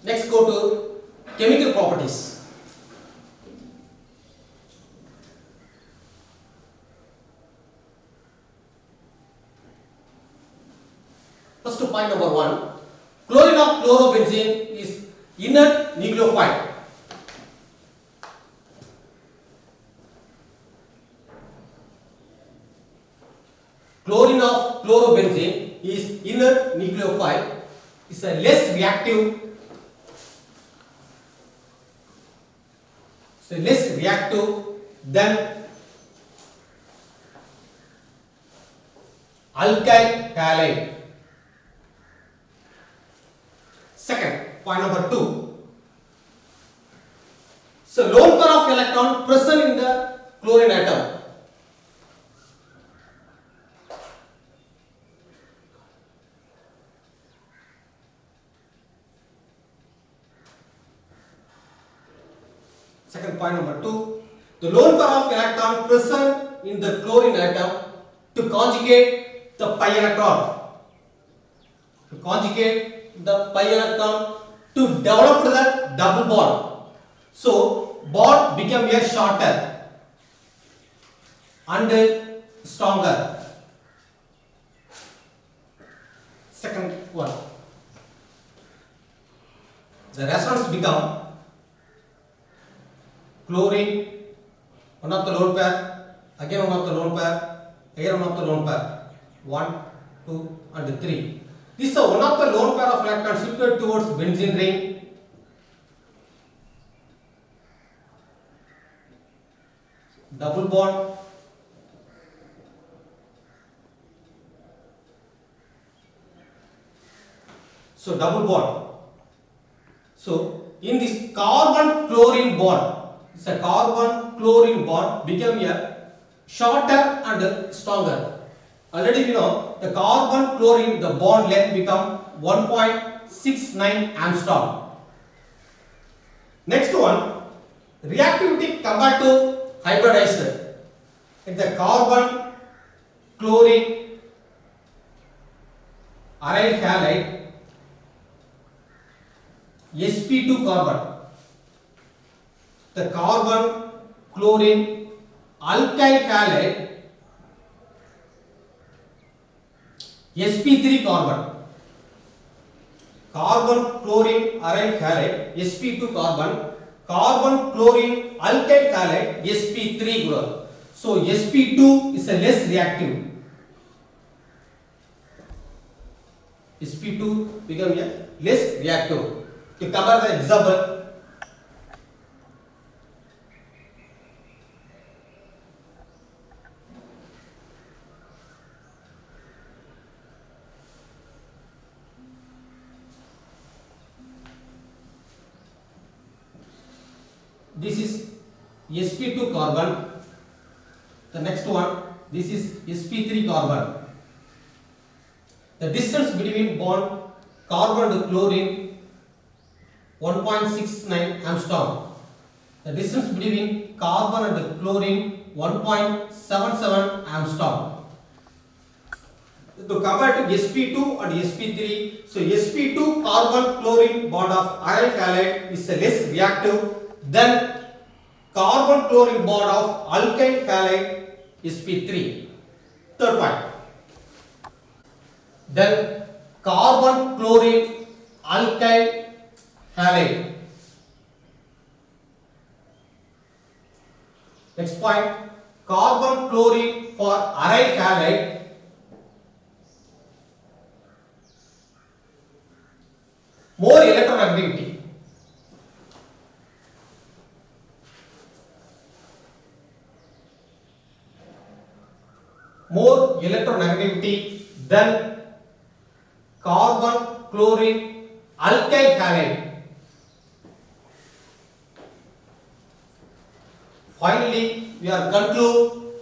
Next go to chemical properties. First point number 1. Chlorine of chlorobenzene is inert nucleophile. Chlorine of chlorobenzene is inert nucleophile. Is a less reactive. So less reactive than alkyl halide. Second, point number 2. So lone pair of electron present in the chlorine atom. Second point number 2. The lone pair of electron present in the chlorine atom to conjugate the pi electron. To conjugate the pi electron to develop the double bond. So bond become a shorter and stronger. Second one. The resonance become chlorine, one of the lone pair, again one of the lone pair, again one of the lone pair. 1, 2 and 3. This is one of the lone pair of electrons shifted towards benzene ring. Double bond. So double bond. So in this carbon chlorine bond, it's a carbon chlorine bond become a shorter and stronger. Already we know the carbon chlorine, the bond length become 1.69 angstrom. Next one, reactivity compared to hybridized. In the carbon chlorine aryl halide sp2 carbon, the carbon chlorine alkyl halide sp3 carbon, carbon chlorine aryl halide sp2 carbon, carbon chlorine alkyl halide sp3 group. So sp2 is a less reactive. sp2 become a less reactive. To cover the example, this is sp2 carbon, the next one, this is sp3 carbon. The distance between bond carbon to chlorine 1.69 angstrom. The distance between carbon and chlorine 1.77 angstrom. To compare to sp2 and sp3, so sp2 carbon chlorine bond of aryl halide is less reactive than carbon chlorine bond of alkyl halide sp3. Third point. Then carbon chlorine alkyl halide. Next point, carbon chlorine for aryl halide more electronegativity. More electronegativity than carbon chlorine alkyl halide. Finally, we are conclude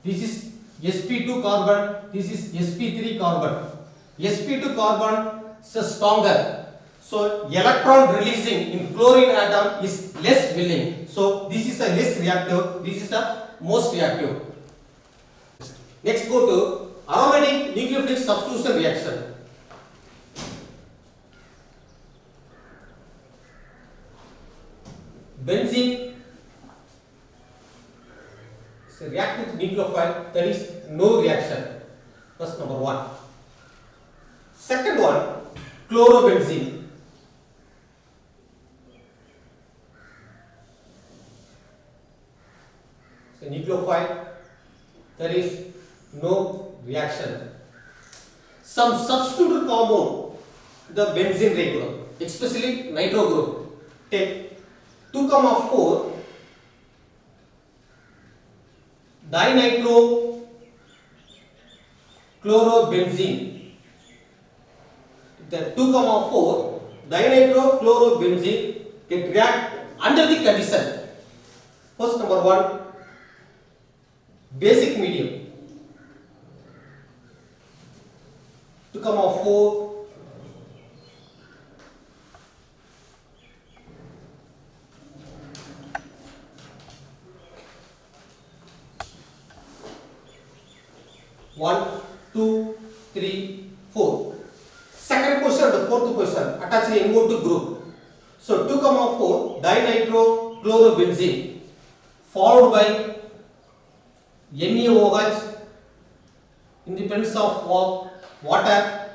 this is sp2 carbon, this is sp3 carbon. sp2 carbon is stronger, So electron releasing in chlorine atom is less willing. So this is a less reactive. This is a most reactive. Next go to aromatic nucleophilic substitution reaction. Benzene is a reactive nucleophile, that is no reaction. That's number one. Second one, chlorobenzene. So nucleophile, there is no reaction. Some substituted compound, the benzene ring group, especially nitro group, take 2,4 dinitro chlorobenzene. The 2,4 dinitro chlorobenzene can react under the condition. First, number one, basic medium. 2,4 1, 2, 3, 4. Second question, the fourth question, attach the NO2 group. So 2,4 dinitro chlorobenzene followed by NaOH in the presence of water,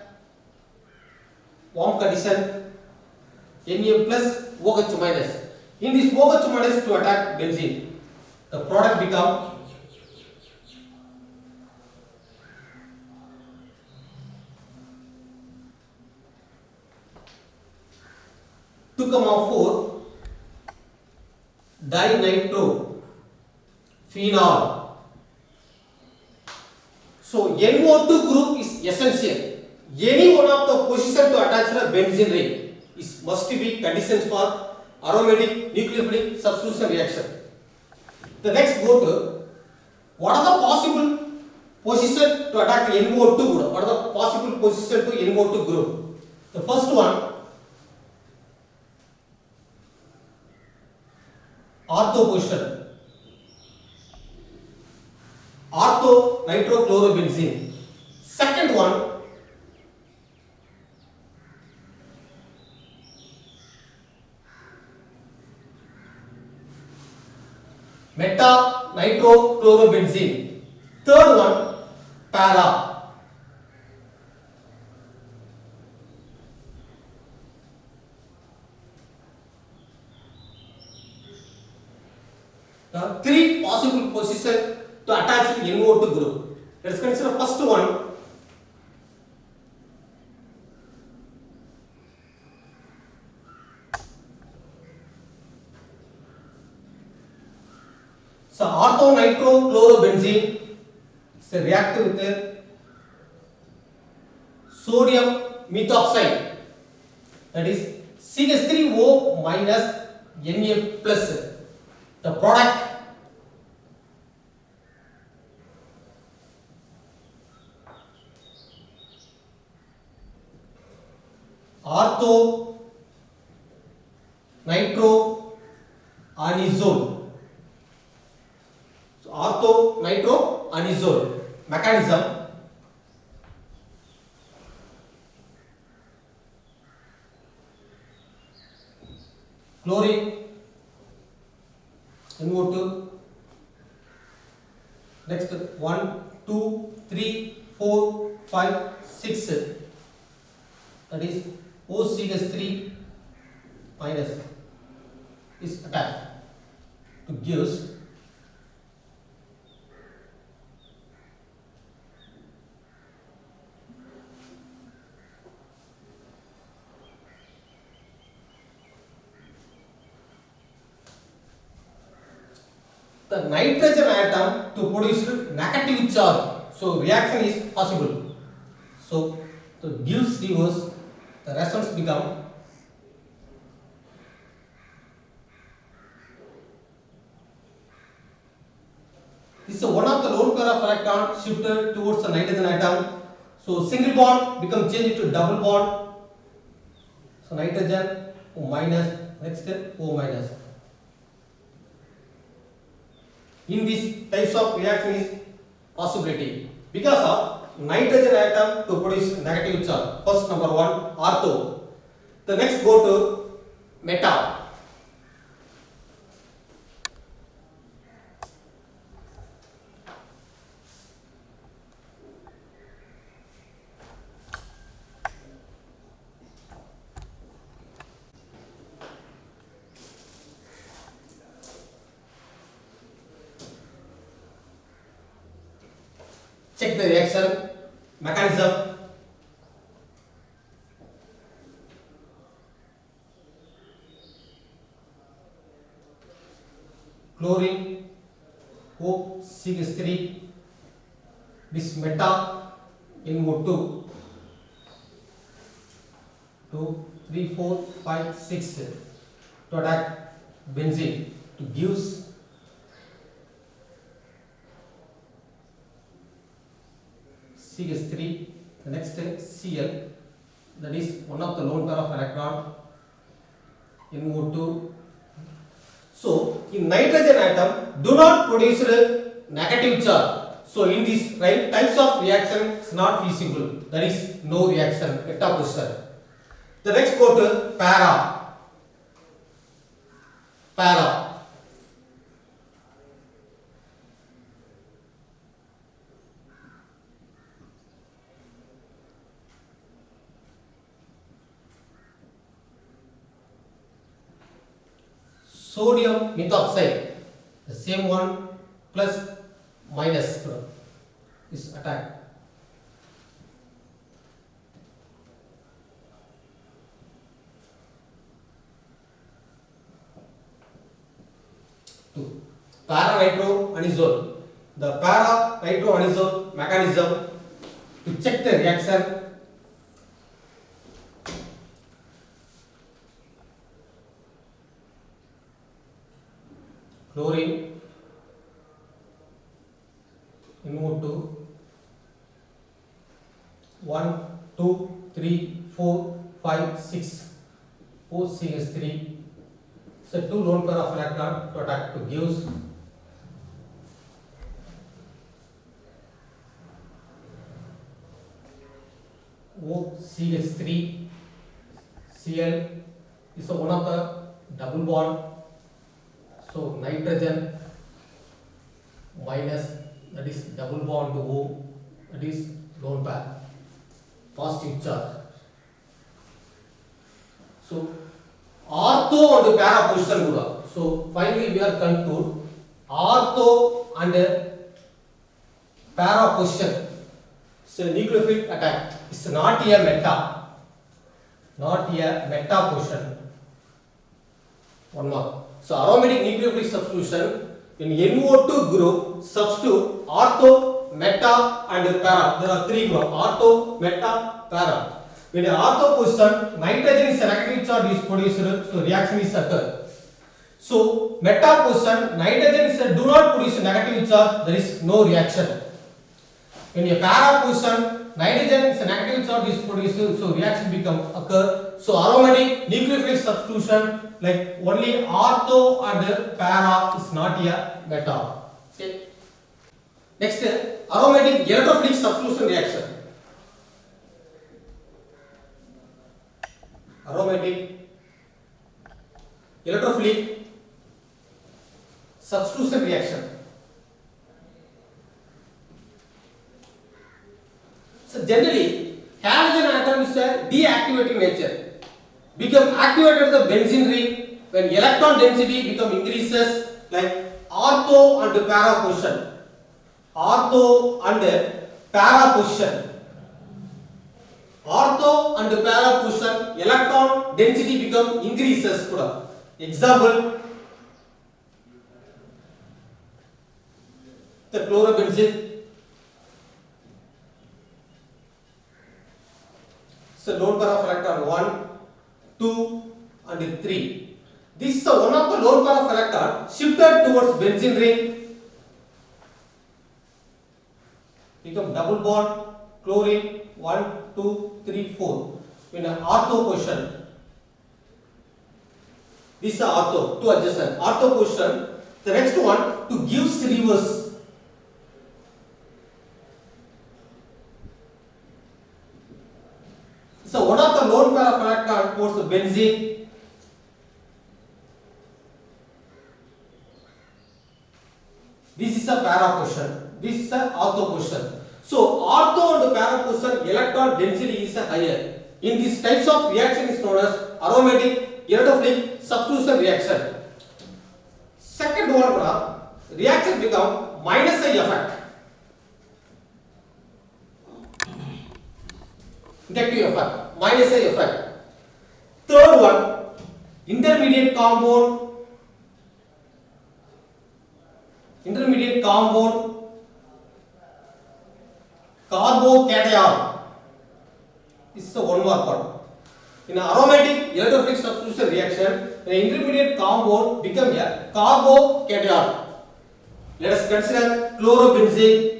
warm condition, Na plus OH minus. In this OH minus to attack benzene, the product become 2,4 dinitro phenol. So NO2 group is essential. Any one of the position to attach the benzene ring is must be conditions for aromatic nucleophilic substitution reaction. The next go to what are the possible position to attack the NO2 group? What are the possible position to NO2 group? The first one, ortho position, ortho nitrochlorobenzene. Second one, meta nitrochlorobenzene. Third one, para. The three possible positions to attach the NO2 group. Let us consider first one. So orthonitrochlorobenzene is a reactive with a sodium methoxide, that is CH3O minus Na plus. The product ortho nitroanisole. So ortho nitroanisole mechanism. Chlorine NO2. Next 1, 2, 3, 4, 5, 6. That is OCH3 minus is attacked to gives the nitrogen atom to produce negative charge. So reaction is possible. So the Gibbs reverse, the response become this is one of the lone pair of electron shifted towards the nitrogen atom. So single bond become changed to double bond. So nitrogen O minus, next O minus. In this types of reaction is possibility because of nitrogen atom to produce negative charge. First number one ortho. The next go to meta. Check the reaction mechanism. Chlorine O6H3, this meta NO2, 2, 3, 4, 5, 6 to attack benzene to gives CH3, the next Cl, that is one of the lone pair of electron, NO2. So in nitrogen atom do not produce negative charge. So in these types of reaction is not feasible. That is no reaction, meta position. The next go to para. Para. Sodium methoxide, the same one plus minus is attacked. Two. Para-nitroanisole. The para-nitroanisole mechanism to check the reaction. Chlorine NO2, 1, 2, 3, 4, 5, 6 OCH3. So two lone pair of electron to attack to gives OCH3 Cl is one of the double bond. So nitrogen minus, that is double bond to O, that is lone pair, positive charge. So ortho and para position kuda. So finally we are conclude ortho and para position. So nucleophilic attack is not a meta position. One more. So aromatic nucleophilic substitution in NO2 group substitute ortho, meta and para. There are three groups: ortho, meta, para. When the ortho position, nitrogen is a negative charge is produced, so reaction is occur. So meta position, nitrogen is a do not produce negative charge, there is no reaction. When a para position, nitrogen is a negative charge is produced, so reaction become occur. So aromatic nucleophilic substitution like only ortho and para is not a meta. Okay. Next, aromatic electrophilic substitution reaction. Aromatic electrophilic substitution reaction. So generally, halogen atom is a deactivating nature. Become activated the benzene ring when electron density become increases like ortho and para position. Ortho and para position. Ortho and para position, electron density become increases. Example, the chlorobenzene. So lone pair of electron 1, 2 and 3. This is one of the lone pair of electron shifted towards benzene ring. Become double bond, chlorine 1, 2, 3, 4 in an ortho position. This is ortho, two adjacent. Ortho position. The next one to give reverse. So one of the lone pair of electron towards benzene. This is a para position. This is a ortho position. So ortho and para position electron density is higher. In these types of reaction is known as aromatic electrophilic substitution reaction. Second one, reaction become minus I effect. Inductive effect, minus I effect. Third one, intermediate compound carbocation. This is the one more part. In aromatic electrophilic substitution reaction, the intermediate compound become a carbocation. Let us consider chlorobenzene.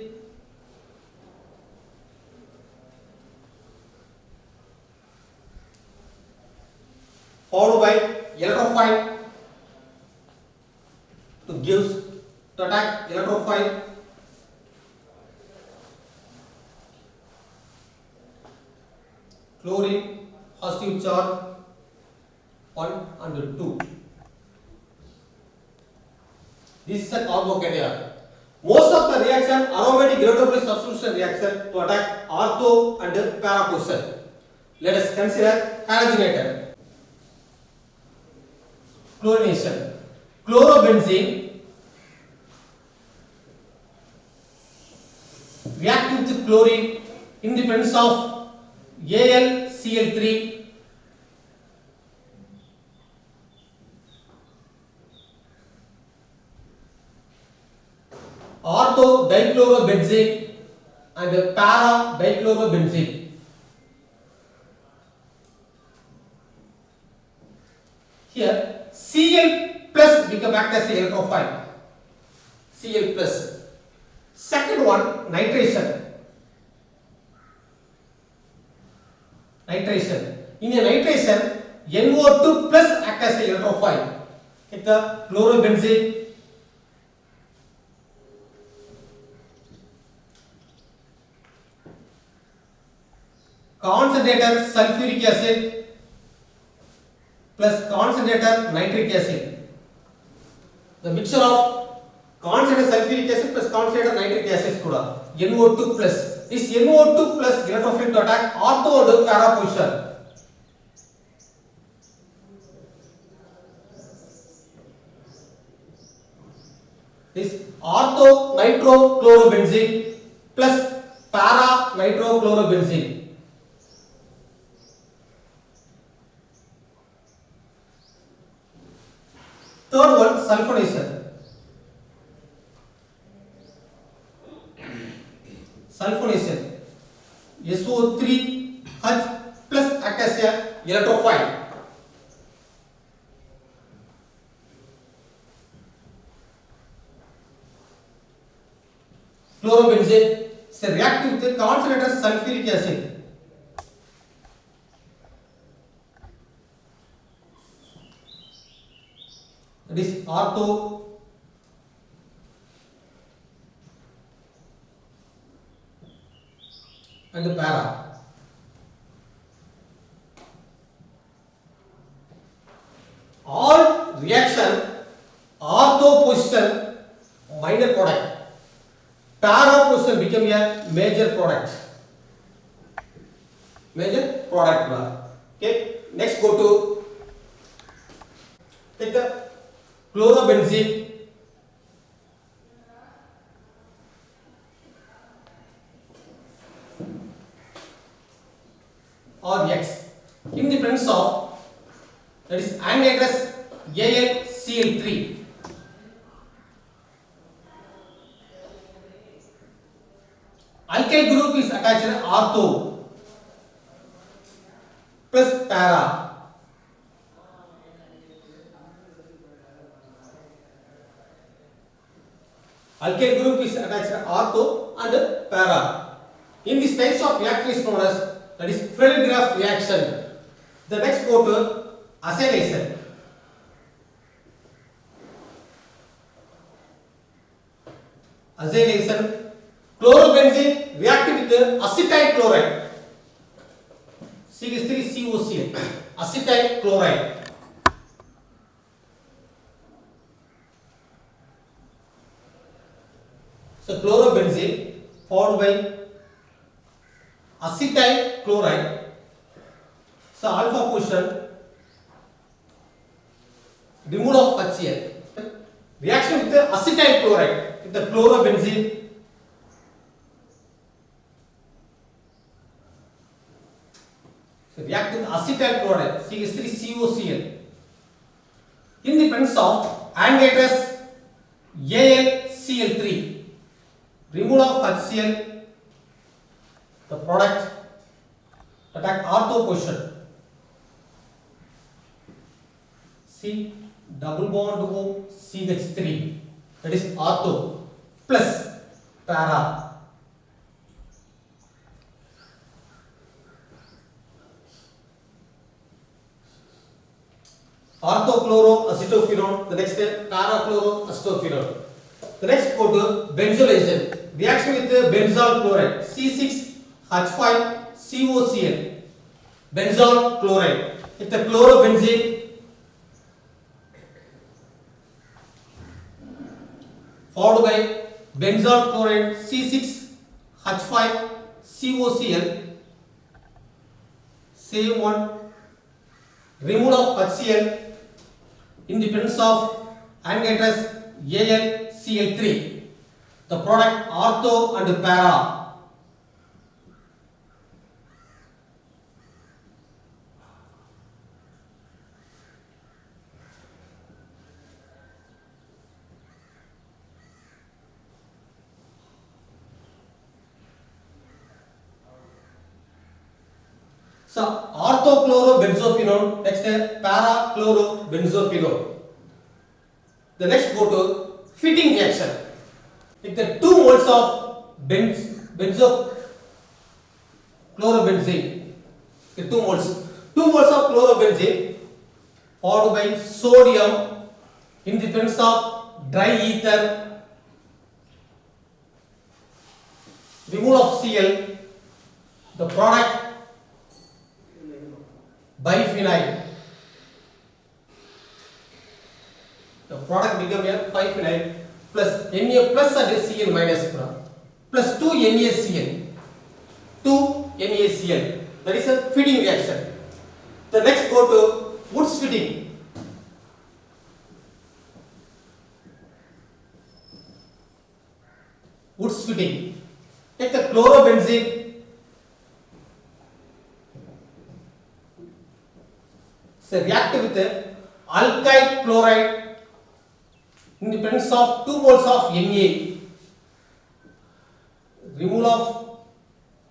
Followed by electrophile to attack electrophile. Chlorine positive charge 1 and 2. This is a carbocation. Most of the reaction aromatic electrophilic substitution reaction to attack ortho and para position. Let us consider halogenator. Chlorination. Chlorobenzene react with chlorine in the presence of AlCl3 ortho dichlorobenzene and para dichlorobenzene. Here Cl plus become act as a electrophile. Cl plus. Second one, nitration. In a nitration, NO2 plus act as a electrophile. Take the chlorobenzene. Concentrator sulfuric acid plus concentrator nitric acid. The mixture of concentrated sulfuric acid plus concentrated nitric acid kuda NO2 plus. This NO2 plus electrophilic to attack ortho and para position. This ortho nitrochlorobenzene plus para nitrochlorobenzene. Third one, sulfonation. SO3H plus act as a electrophile. Chlorobenzene is a react with the concentrated sulfuric acid. That is ortho and para. All reaction ortho position minor product, para position become a major product. Okay, next go to take the chlorobenzene. Or X in the presence of, that is anhydrous AlCl3. Alkyl group is attached to ortho plus para. Alkyl group is attached to ortho and para. In these types of reaction is known as, that is Friedel-Crafts reaction. The next go to acylation. acylation. Chlorobenzene react with acetyl chloride. CH3COCl. Acetyl chloride. So chlorobenzene followed by acetyl chloride. So alpha position, removal of HCl. Reaction with the acetyl chloride with the chlorobenzene. So react with acetyl chloride CH3COCl. In the presence of anhydrous AlCl3. Removal of HCl. The product attack ortho position. C double bond O CH3, that is ortho, plus para. Orthochloroacetophenone, the next parachloroacetophenone. The next go to benzolation. Reaction with the benzol chloride C6H5COCl. Benzol chloride with the chlorobenzene. Followed by benzol chloride C6H5COCl. Same one. Removal of HCl in the presence of anhydrous AlCl3. The product ortho and para. So orthochlorobenzophenone, next parachlorobenzophenone. The next go to fitting reaction. With the 2 moles of benzochlorobenzene, the 2 moles of chlorobenzene followed by sodium in the presence of dry ether, removal of Cl, the product biphenyl. The product become a biphenyl plus Na plus and Cl minus plus 2 NaCl. 2 NaCl. That is a fitting reaction. The next go to Woods fitting. Woods fitting. Take the chlorobenzene. So react with the alkyl chloride in the presence of 2 moles of Na. Removal of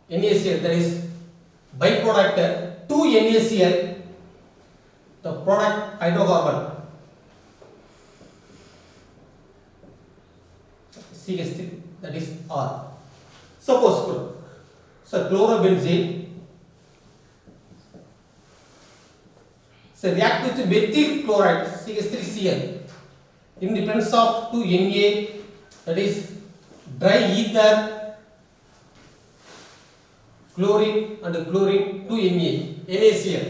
NaCl, that is byproduct 2 NaCl, the product hydrocarbon CH3, that is R. Suppose so chlorobenzene. So react with methyl chloride CH3Cl in the presence of 2 Na, that is dry ether, chlorine and chlorine, 2 NaCl.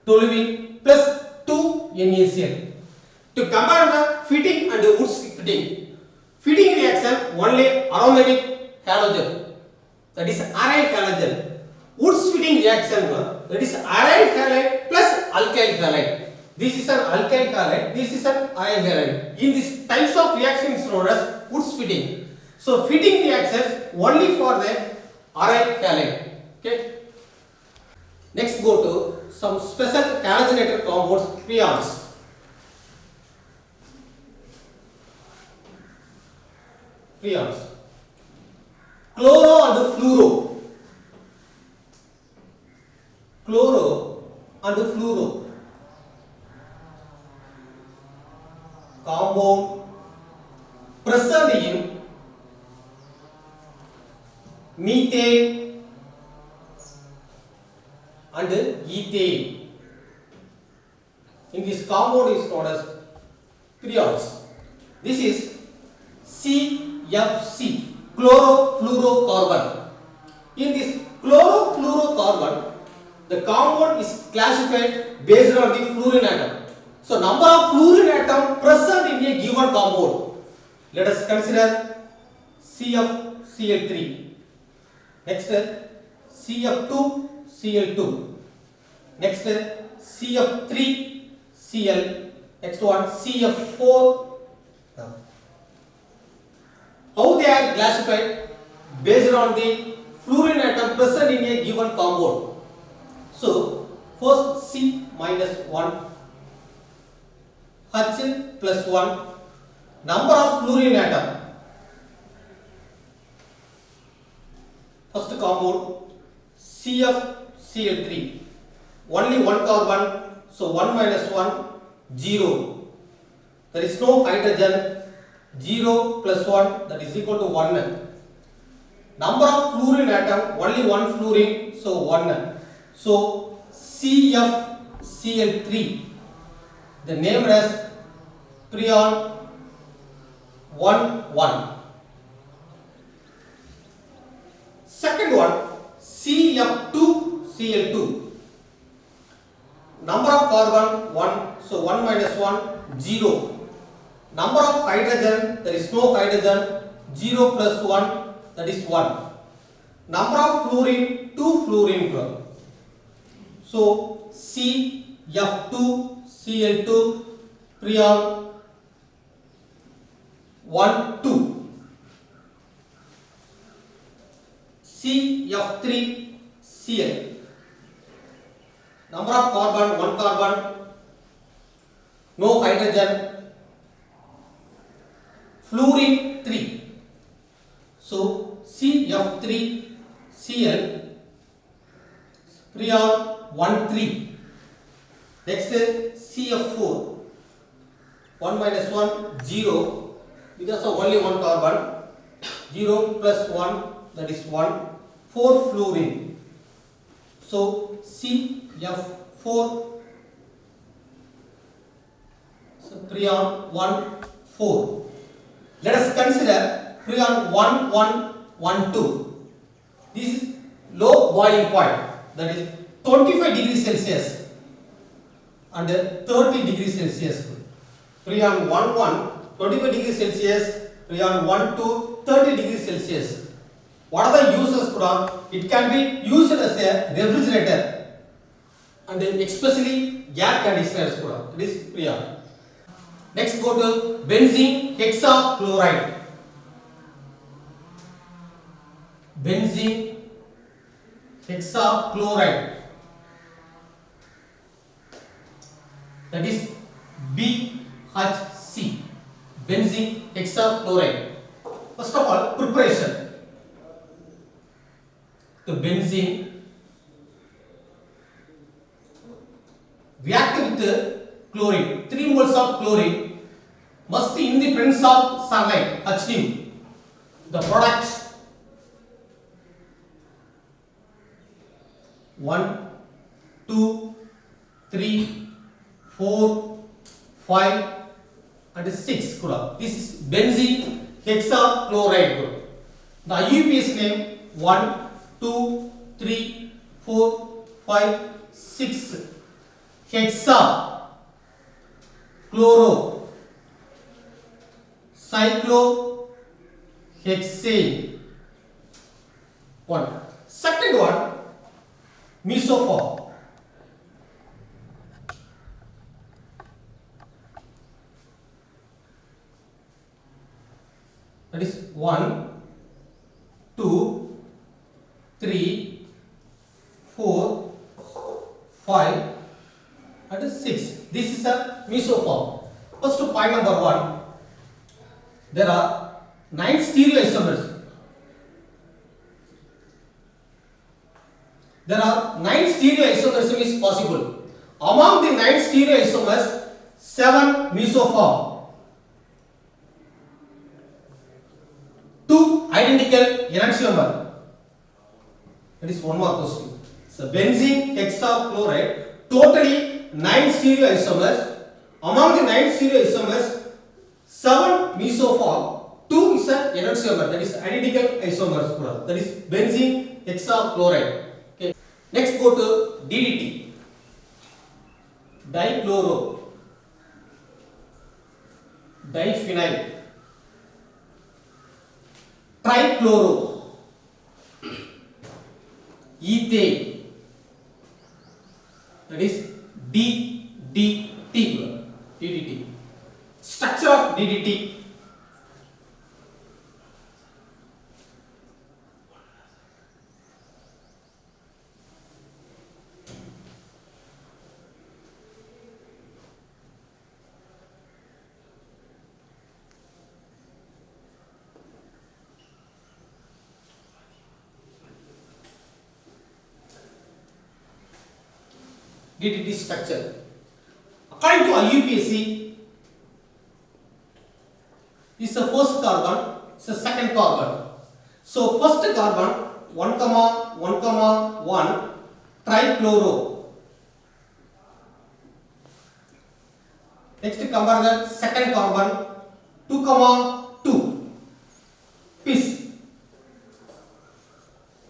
Toluene plus 2 NaCl. To compare the fitting and the Woods fitting. Fitting reaction only aromatic halogen, that is aryl halogen. Woods fitting reaction, that is aryl halide plus alkyl halide. This is an alkyl halide, this is an aryl halide. In this types of reaction is known as Woods fitting. So fitting reactions only for the aryl halide. Okay. Next go to some special halogenated compounds, priones. Priones. Chloro and fluoro. Chloro and fluoro. Compound present in methane and ethane. in this compound is known as prions. This is CFC, chlorofluorocarbon. In this chlorofluorocarbon, the compound is classified based on the fluorine atom. So, number of fluorine atom present in a given compound. Let us consider CFCl3. Next, CF2Cl2. Next, CF3Cl. Next one, CF4. How they are classified? Based on the fluorine atom present in a given compound. So, first C minus 1, H plus 1, number of fluorine atom. First compound CFCl3, only one carbon, so 1 minus 1, 0. There is no hydrogen, 0 plus 1, that is equal to 1. Number of fluorine atom, only one fluorine, so 1. So CFCl3, the name as prion 1,1. Second one, CF2Cl2. Number of carbon 1, so 1 minus 1, 0. Number of hydrogen, there is no hydrogen, 0 plus 1, that is 1. Number of fluorine, 2 fluorine. So CF2Cl2 prion 1, 2. CF3Cl. Number of carbon, 1 carbon, no hydrogen, fluorine 3. So CF3Cl prion 1, 3. Next CF4, 1 minus 1, 0, because of only one carbon, 0 plus 1, that is 1, 4 fluorine. So CF4, so prion 1, 4. Let us consider prion 1, 1, 1, 2. This is low boiling point, that is 25 degrees Celsius and 30 degrees Celsius. Prion 1, 1, 25 degrees Celsius, prion 1, 2, 30 degrees Celsius. What are the uses? It can be used as a refrigerator and especially air conditioners. It is prion. Next, go to benzene hexachloride. Benzene hexachloride, that is BHC, benzene hexachloride. First of all, preparation. The benzene react with chlorine. 3 moles of chlorine must be in the presence of sunlight, Hd. The product 1, 2, 3, 4, 5 and 6. This is benzene hexachloride. The IUPAC name 1, 2, 3, 4, 5, 6. Hexa, chloro, cyclohexane. One. Second one, mesophore. That is 1, 2, 3, 4, 5 and 6. This is a mesophore. First to point number 1. There are 9 stereoisomers. There are 9 stereoisomerism is possible. Among the 9 stereoisomers, 7 mesophore. 2 identical enantiomer. That is one more question. So benzene hexachloride, totally 9 stereoisomers. Among the 9 stereoisomers, 7 mesoform, 2 is an enantiomer, that is identical isomers, that is benzene hexachloride. Okay. Next go to DDT, dichloro, diphenyl, trichloro, ethane, that is DDT. Structure of DDT. DDT structure. According to IUPAC, is the first carbon, is the second carbon. So first carbon 1, 1, 1 trichloro. Next compare the second carbon 2, 2 pis.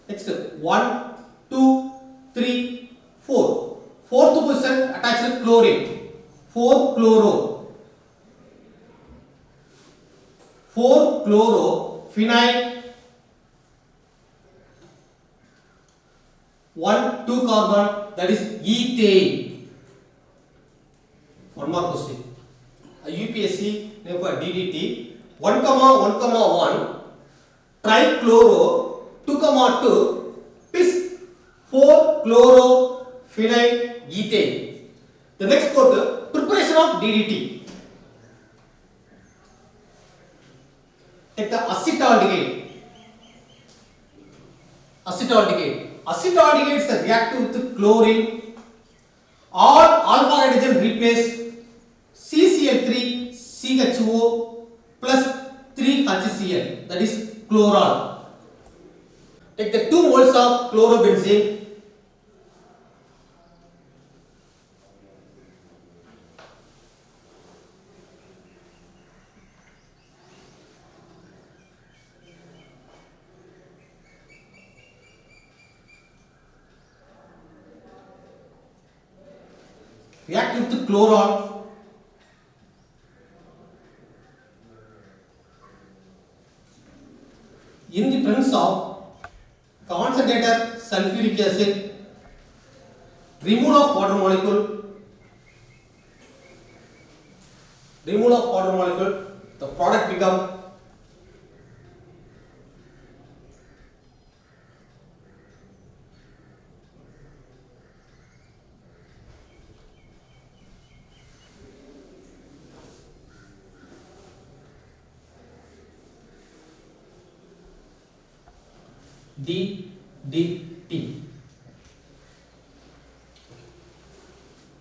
Next 1, 2, 3, 4. Fourth position attached chlorine. 4 chloro. 4 chloro phenyl. 1, 2 carbon, that is ethane. One more question. UPSC name for DDT 1, 1, trichloro 2, 2 pis 4 chloro phenyl ethane. The next go preparation of DDT. Take the acetaldehyde. Acetaldehyde is a reactive with chlorine. All alpha hydrogen replace CCl3 CHO plus 3 HCl, that is chloral. Take the 2 moles of chlorobenzene. React with the chloral. In the presence of concentrated sulfuric acid, removal of water molecule, the product become DDT.